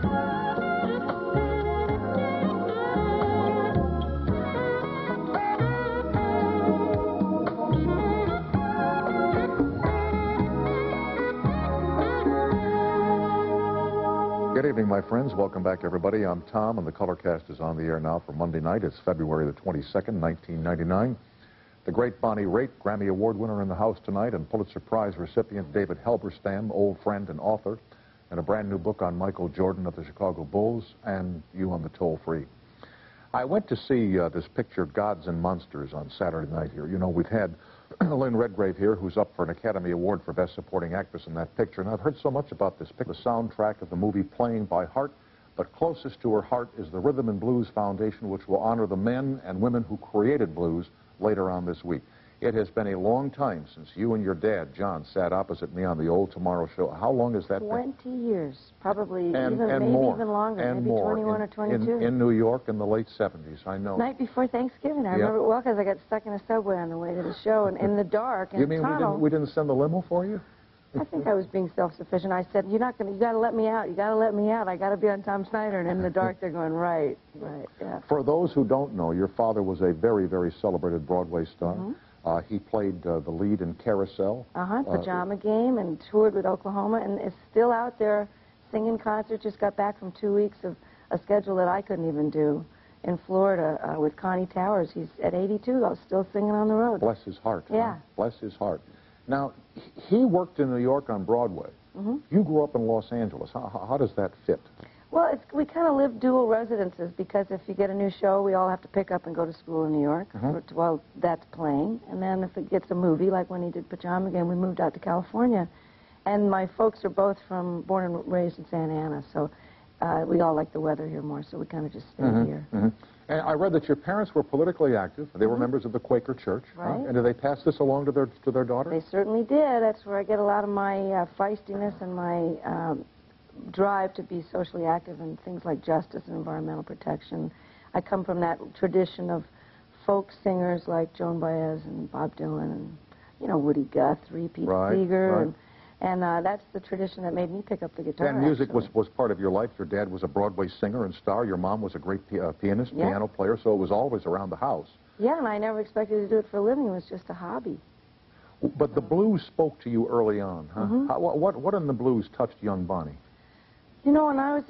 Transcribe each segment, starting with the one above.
Good evening, my friends. Welcome back, everybody. I'm Tom, and the Colorcast is on the air now for Monday night. It's February the 22nd, 1999. The great Bonnie Raitt, Grammy Award winner in the house tonight, and Pulitzer Prize recipient David Halberstam, old friend and author, and a brand new book on Michael Jordan of the Chicago Bulls, and you on the toll-free. I went to see this picture, Gods and Monsters, on Saturday night here. You know, we've had Lynn Redgrave here, who's up for an Academy Award for Best Supporting Actress in that picture, and I've heard so much about this picture, the soundtrack of the movie playing by heart, but closest to her heart is the Rhythm and Blues Foundation, which will honor the men and women who created blues later on this week. It has been a long time since you and your dad, John, sat opposite me on the old Tomorrow Show. How long has that been? 20 years, probably, and maybe more, even longer, and maybe more. 21 or 22. In New York in the late 70s, I know. Night before Thanksgiving, I remember it well because I got stuck in a subway on the way to the show, and in the dark, in You mean we didn't send the limo for you? I think I was being self-sufficient. I said, you got to let me out. You got to let me out. I got to be on Tom Snyder. And in the dark, they're going, right, yeah. For those who don't know, your father was a very, very celebrated Broadway star. Mm-hmm. He played the lead in Carousel. Pajama Game, and toured with Oklahoma, and is still out there singing concerts. Just got back from 2 weeks of a schedule that I couldn't even do in Florida with Connie Towers. He's at 82, still singing on the road. Bless his heart. Yeah. Huh? Bless his heart. Now, he worked in New York on Broadway. Mm-hmm. You grew up in Los Angeles. How does that fit? Well, we kind of live dual residences because if you get a new show, we all have to pick up and go to school in New York while that's playing. And then if it gets a movie, like when he did Pajama Game, we moved out to California. And my folks are both born and raised in Santa Ana, so we all like the weather here more, so we kind of just stay here. And I read that your parents were politically active. They were members of the Quaker Church. Right. And did they pass this along to their daughter? They certainly did. That's where I get a lot of my feistiness and my drive to be socially active in things like justice and environmental protection. I come from that tradition of folk singers like Joan Baez and Bob Dylan and, you know, Woody Guthrie, Pete Seeger, and that's the tradition that made me pick up the guitar. And music was part of your life. Your dad was a Broadway singer and star. Your mom was a great pianist, piano player, so it was always around the house. Yeah, and I never expected to do it for a living. It was just a hobby. But the blues spoke to you early on, huh? What in the blues touched young Bonnie? You know, when I was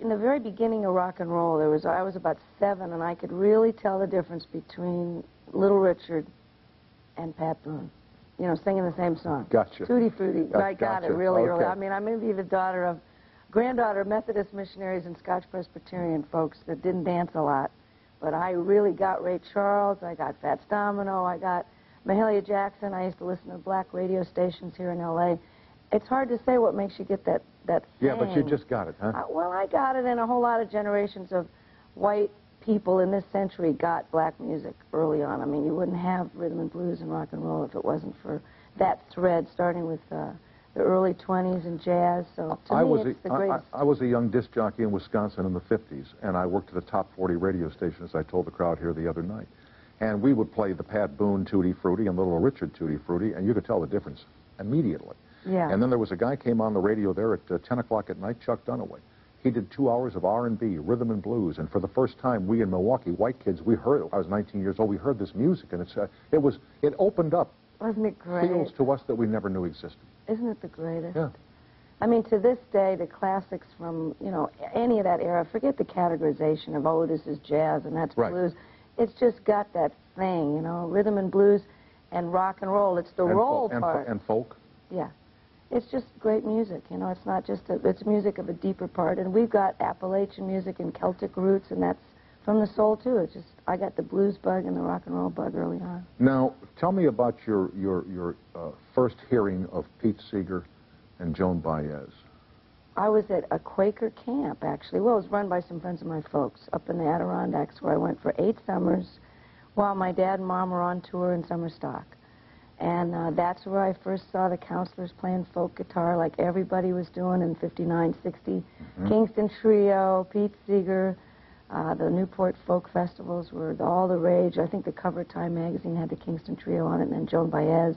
in the very beginning of rock and roll, I was about 7, and I could really tell the difference between Little Richard and Pat Boone. You know, singing the same song. Gotcha. Tutti Frutti. I got it really early. I mean, I'm maybe the granddaughter of Methodist missionaries and Scotch Presbyterian folks that didn't dance a lot. But I really got Ray Charles, I got Fats Domino, I got Mahalia Jackson. I used to listen to black radio stations here in L.A. It's hard to say what makes you get that thing. Yeah, but you just got it, huh? Well, I got it, and a whole lot of generations of white people in this century got black music early on. I mean, you wouldn't have rhythm and blues and rock and roll if it wasn't for that thread, starting with the early 20s and jazz. So to me, it's the greatest. I was a young disc jockey in Wisconsin in the 50s, and I worked at the top 40 radio station, as I told the crowd here the other night. And we would play the Pat Boone Tutti Frutti and Little Richard Tutti Frutti, and you could tell the difference immediately. Yeah. And then there was a guy came on the radio there at 10 o'clock at night, Chuck Dunaway. He did 2 hours of R&B, rhythm and blues, and for the first time, we in Milwaukee, white kids, we heard. I was 19 years old. We heard this music, and it opened up. Wasn't it great? Fields to us that we never knew existed. Isn't it the greatest? Yeah. I mean, to this day, the classics from any of that era. Forget the categorization of this is jazz and that's blues. It's just got that thing, rhythm and blues, and rock and roll. It's the roll part. And folk. Yeah. It's just great music, It's not just it's music of a deeper part, and we've got Appalachian music and Celtic roots, and that's from the soul too. It's just I got the blues bug and the rock and roll bug early on. Now, tell me about your first hearing of Pete Seeger and Joan Baez. I was at a Quaker camp, actually. Well, it was run by some friends of my folks up in the Adirondacks, where I went for 8 summers while my dad and mom were on tour in summer stock. And that's where I first saw the Counselors playing folk guitar like everybody was doing in 59, 60. Kingston Trio, Pete Seeger, the Newport Folk Festivals were all the rage. I think the cover of Time magazine had the Kingston Trio on it, and then Joan Baez.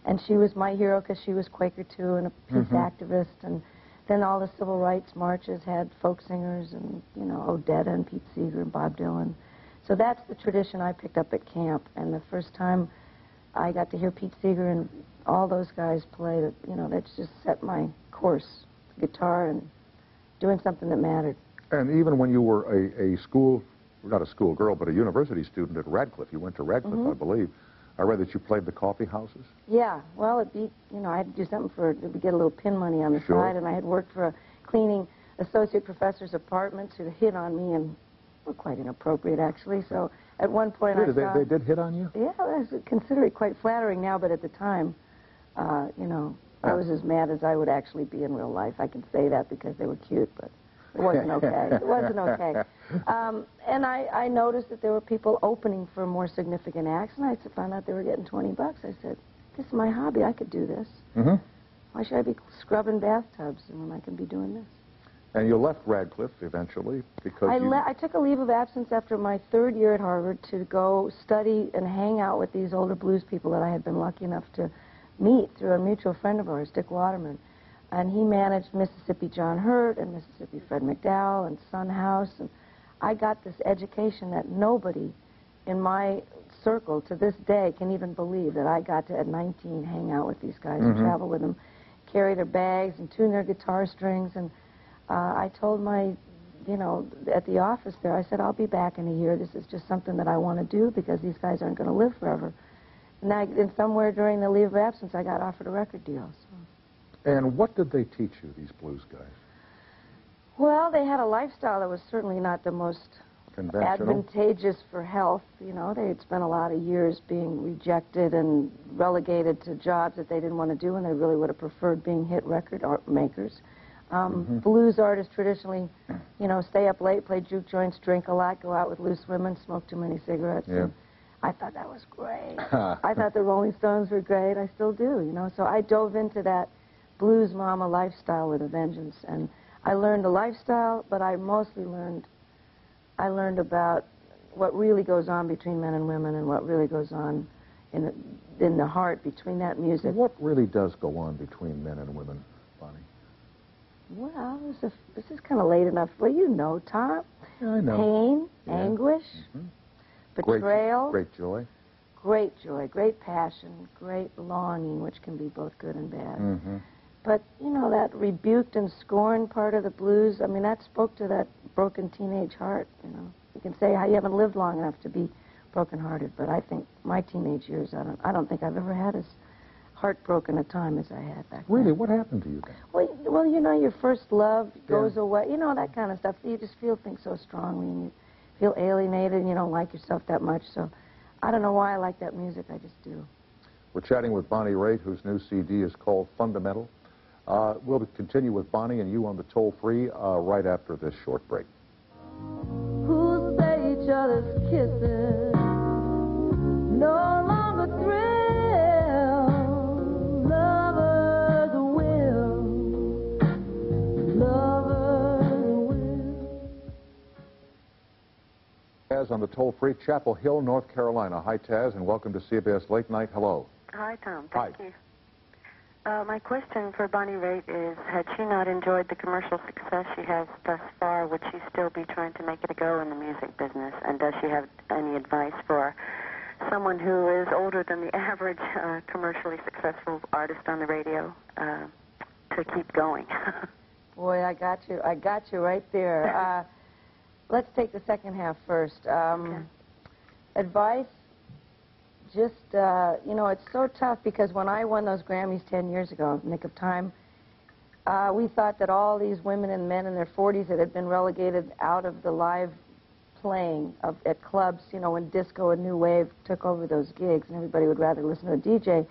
And she was my hero because she was Quaker too and a peace activist. And Then all the civil rights marches had folk singers and, you know, Odetta and Pete Seeger and Bob Dylan. So that's the tradition I picked up at camp. And the first time I got to hear Pete Seeger and all those guys play, that, you know, that's just set my course, guitar and doing something that mattered. And even when you were a school, not a school girl, but a university student at Radcliffe, you went to Radcliffe, I believe. I read that you played the coffee houses. Yeah, well, it beat, you know, I had to do something for, to get a little pin money on the side, and I had worked for a cleaning associate professor's apartment who hit on me, and were quite inappropriate, actually. So at one point They did hit on you? Yeah, I consider it quite flattering now, but at the time, you know, I was as mad as I would actually be in real life. I can say that because they were cute, but it wasn't okay. It wasn't okay. And I noticed that there were people opening for more significant acts, and I found out they were getting $20. I said, this is my hobby. I could do this. Why should I be scrubbing bathtubs when I can be doing this? And you left Radcliffe eventually because I took a leave of absence after my 3rd year at Harvard to go study and hang out with these older blues people that I had been lucky enough to meet through a mutual friend of ours, Dick Waterman. And he managed Mississippi John Hurt and Mississippi Fred McDowell and Sun House. And I got this education that nobody in my circle to this day can even believe, that I got to, at 19, hang out with these guys and travel with them, carry their bags and tune their guitar strings. And I told my, you know, at the office there, I said, I'll be back in a year. This is just something that I want to do because these guys aren't going to live forever. And somewhere during the leave of absence, I got offered a record deal. So. And what did they teach you, these blues guys? Well, they had a lifestyle that was certainly not the most advantageous for health. You know, they had spent a lot of years being rejected and relegated to jobs that they didn't want to do, and they really would have preferred being hit record makers. Blues artists traditionally, you know, stay up late, play juke joints, drink a lot, go out with loose women, smoke too many cigarettes. Yeah. I thought that was great. I thought the Rolling Stones were great. I still do, you know. So I dove into that blues mama lifestyle with a vengeance. And I learned a lifestyle, but I mostly learned about what really goes on between men and women and what really goes on in the heart between that music. What really does go on between men and women, Bonnie? Well, this is kind of late enough. Well, you know, Tom. Yeah, I know. Pain, yeah. Anguish, betrayal. Great joy. Great joy, great passion, great longing, which can be both good and bad. But, you know, that rebuked and scorned part of the blues, I mean, that spoke to that broken teenage heart, you know. You can say how you haven't lived long enough to be brokenhearted, but I think my teenage years, I don't think I've ever had as heartbroken a time as I had back then. Really? What happened to you then? Well, you know, your first love goes away, you know, that kind of stuff. You just feel things so strongly, and you feel alienated, and you don't like yourself that much, so I don't know why I like that music, I just do. We're chatting with Bonnie Raitt, whose new CD is called Fundamental. We'll continue with Bonnie and you on the toll-free right after this short break. Who say each other's kisses no longer thrill, lovers will. Taz on the toll-free, Chapel Hill, North Carolina. Hi, Taz, and welcome to CBS Late Night. Hello. Hi, Tom. Thank you. My question for Bonnie Raitt is, had she not enjoyed the commercial success she has thus far, would she still be trying to make it a go in the music business? And does she have any advice for someone who is older than the average commercially successful artist on the radio to keep going? Boy, I got you right there. Let's take the second half first. Okay. Advice? Just, you know, it's so tough because when I won those Grammys 10 years ago, Nick of Time, we thought that all these women and men in their 40s that had been relegated out of the live playing at clubs, you know, when disco and new wave took over those gigs and everybody would rather listen to a DJ,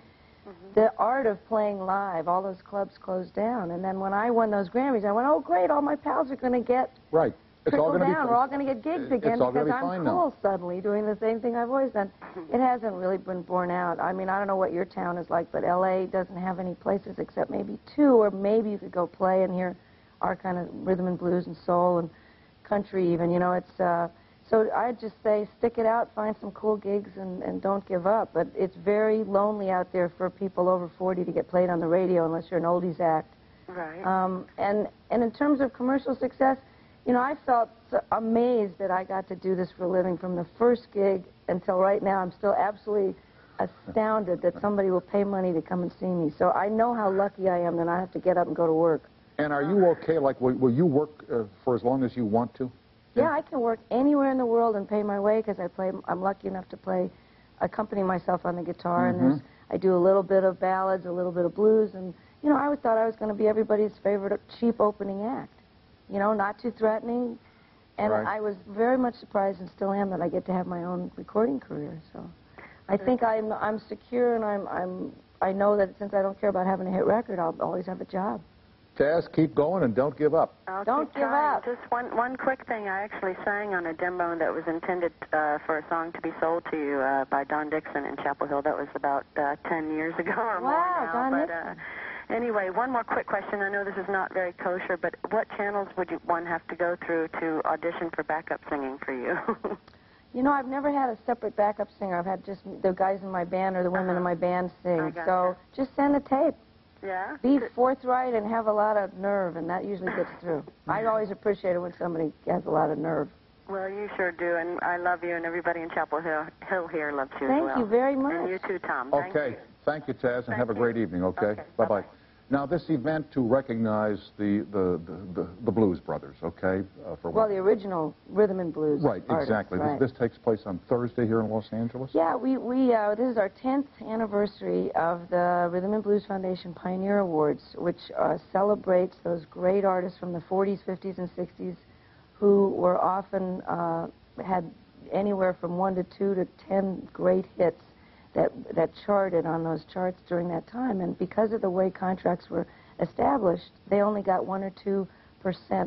the art of playing live, all those clubs closed down. And then when I won those Grammys, I went, oh, great, all my pals are going to get... Right. Trickle down. We're all going to get gigs again because I'm cool suddenly doing the same thing I've always done. It hasn't really been borne out. I mean, I don't know what your town is like, but L.A. doesn't have any places except maybe 2, or maybe you could go play and hear our kind of rhythm and blues and soul and country even. You know, it's so I'd just say stick it out, find some cool gigs, and don't give up. But it's very lonely out there for people over 40 to get played on the radio unless you're an oldies act. Right. And in terms of commercial success, you know, I felt so amazed that I got to do this for a living from the first gig until right now. I'm still absolutely astounded that somebody will pay money to come and see me. So I know how lucky I am that I have to get up and go to work. And are you okay? Like, will you work for as long as you want to? Yeah, I can work anywhere in the world and pay my way because I'm lucky enough to accompany myself on the guitar, and I do a little bit of ballads, a little bit of blues, and, you know, I thought I was going to be everybody's favorite cheap opening act. You know, not too threatening, and I was very much surprised, and still am, that I get to have my own recording career. So I think I'm secure, and I know that since I don't care about having a hit record, I'll always have a job. Taz, keep going and don't give up. Don't give up. Just one quick thing. I actually sang on a demo that was intended for a song to be sold to you by Don Dixon in Chapel Hill. That was about 10 years ago or more now. Don Dixon. Anyway, one more quick question. I know this is not very kosher, but what channels would one have to go through to audition for backup singing for you? You know, I've never had a separate backup singer. I've had just the guys in my band or the women in my band sing. So just send a tape. Yeah? Be forthright and have a lot of nerve, and that usually gets through. I always appreciate it when somebody has a lot of nerve. Well, you sure do, and I love you, and everybody in Chapel Hill here loves you as well. Thank you very much. And you too, Tom. Okay. Thank you, Taz, and have a great evening, okay? Bye-bye. Now, this event to recognize the Blues Brothers, okay? Well, the original rhythm and blues artists, exactly. Right. This takes place on Thursday here in Los Angeles? Yeah, this is our 10th anniversary of the Rhythm and Blues Foundation Pioneer Awards, which celebrates those great artists from the 40s, 50s, and 60s who were often had anywhere from 1 to 2 to 10 great hits that charted on those charts during that time. And because of the way contracts were established, they only got 1 or 2%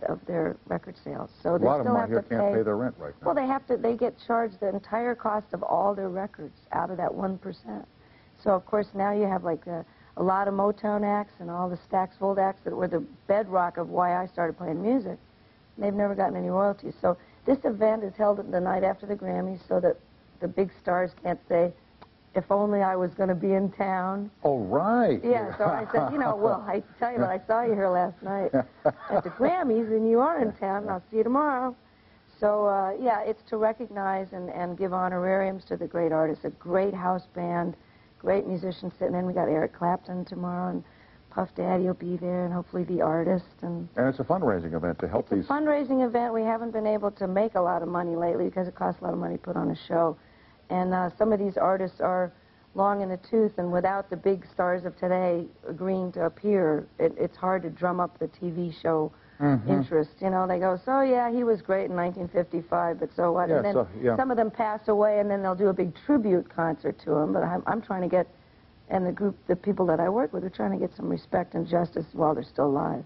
of their record sales. So they a lot still of have them to can't pay their rent right now. Well, they get charged the entire cost of all their records out of that 1%. So of course now you have like a lot of Motown acts and all the Stax Volt acts that were the bedrock of why I started playing music. They've never gotten any royalties. So this event is held the night after the Grammys so that the big stars can't say, if only I was going to be in town. Oh, right. Yeah, so I said, you know, well, I tell you what, I saw you here last night at the Grammys, and you are in town, and I'll see you tomorrow. So, yeah, it's to recognize and give honorariums to the great artists, a great house band, great musicians sitting in. We got Eric Clapton tomorrow, and Puff Daddy will be there, and hopefully the artist. And it's a fundraising event to help these... It's a fundraising event. We haven't been able to make a lot of money lately because it costs a lot of money to put on a show. And some of these artists are long in the tooth, and without the big stars of today agreeing to appear, it's hard to drum up the TV show interest. You know, they go, so yeah, he was great in 1955, but so what? Yeah, and then some of them pass away, and then they'll do a big tribute concert to him. But I'm trying to get, and the people that I work with are trying to get some respect and justice while they're still alive.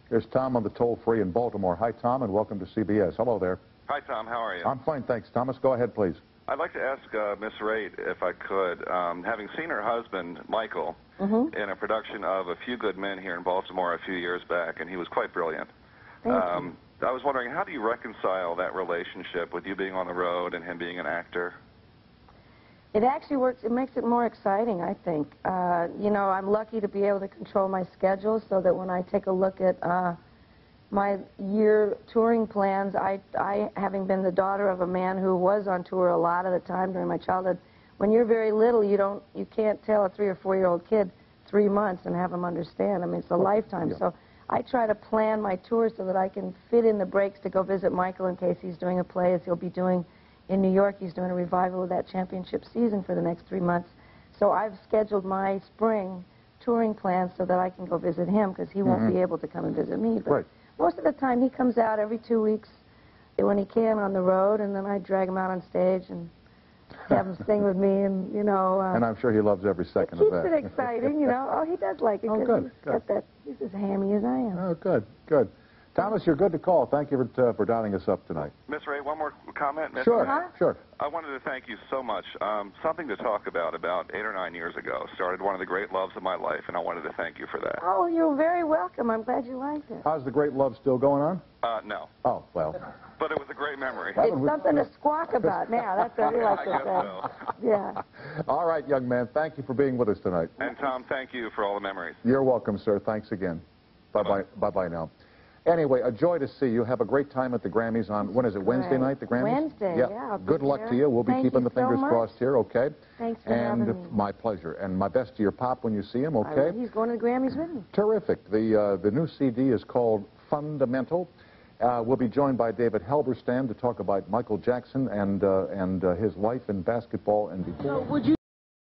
Here's Tom on the toll-free in Baltimore. Hi, Tom, and welcome to CBS. Hello there. Hi, Tom. How are you? I'm fine, thanks. Thomas, go ahead, please. I'd like to ask Miss Raitt, if I could, having seen her husband, Michael, in a production of A Few Good Men here in Baltimore a few years back, and he was quite brilliant. Thank you. I was wondering, how do you reconcile that relationship with you being on the road and him being an actor? It actually works. It makes it more exciting, I think. You know, I'm lucky to be able to control my schedule so that when I take a look at my year touring plans, I having been the daughter of a man who was on tour a lot of the time during my childhood, when you're very little, you can't tell a 3 or 4-year-old kid 3 months and have him understand. I mean, it's a lifetime. So I try to plan my tour so that I can fit in the breaks to go visit Michael in case he's doing a play, as he'll be doing in New York. He's doing a revival of that championship season for the next 3 months. So I've scheduled my spring touring plans so that I can go visit him, because he won't be able to come and visit me. But most of the time, he comes out every 2 weeks when he can on the road, and then I drag him out on stage and have him sing with me, and, you know... and I'm sure he loves every second of that. It keeps it exciting, you know. Oh, he does like it. Oh, good, He's as hammy as I am. Oh, good, good. Thomas, you're good to call. Thank you for dialing us up tonight. Miss Raitt, one more comment? Sure, sure. I wanted to thank you so much. Something to talk about 8 or 9 years ago started one of the great loves of my life, and I wanted to thank you for that. Oh, you're very welcome. I'm glad you liked it. How's the great love still going on? No. Oh, well. But it was a great memory. It's something to squawk about now. That's what we like to say. So. Yeah. All right, young man. Thank you for being with us tonight. And, Tom, thank you for all the memories. You're welcome, sir. Thanks again. Bye-bye. Bye-bye now. Anyway, a joy to see you. Have a great time at the Grammys on, when is it, Wednesday night, the Grammys? Wednesday, yeah. Good luck to you. We'll be keeping the fingers crossed here, okay? Thanks for having me. My pleasure. And my best to your pop when you see him, okay? He's going to the Grammys with me. Terrific. The new CD is called Fundamental. We'll be joined by David Halberstam to talk about Michael Jackson and his life in basketball and before.